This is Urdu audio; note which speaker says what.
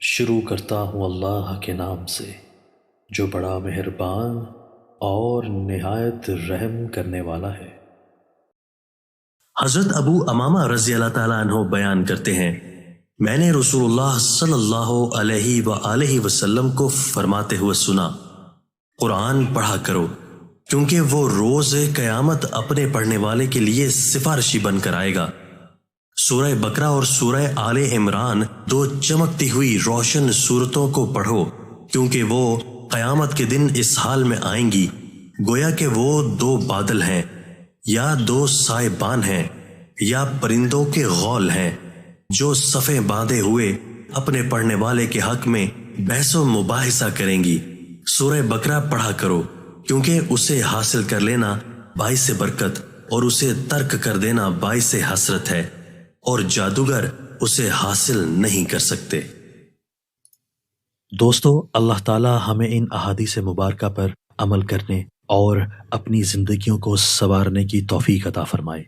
Speaker 1: شروع کرتا ہوں اللہ کے نام سے جو بڑا مہربان اور نہایت رحم کرنے والا ہے۔
Speaker 2: حضرت ابو امامہ رضی اللہ تعالیٰ عنہ بیان کرتے ہیں، میں نے رسول اللہ صلی اللہ علیہ وآلہ وسلم کو فرماتے ہوئے سنا، قرآن پڑھا کرو کیونکہ وہ روز قیامت اپنے پڑھنے والے کے لیے سفارشی بن کر آئے گا۔ سورہ بقرہ اور سورہ آل عمران دو چمکتی ہوئی روشن سورتوں کو پڑھو کیونکہ وہ قیامت کے دن اس حال میں آئیں گی گویا کہ وہ دو بادل ہیں یا دو سائبان ہیں یا پرندوں کے غول ہیں جو صفیں باندھے ہوئے اپنے پڑھنے والے کے حق میں بحث و مباحثہ کریں گی۔ سورہ بقرہ پڑھا کرو کیونکہ اسے حاصل کر لینا باعث برکت اور اسے ترک کر دینا باعث حسرت ہے، اور جادوگر اسے حاصل نہیں کر سکتے۔
Speaker 1: دوستو، اللہ تعالی ہمیں ان احادیث مبارکہ پر عمل کرنے اور اپنی زندگیوں کو سنوارنے کی توفیق عطا فرمائے۔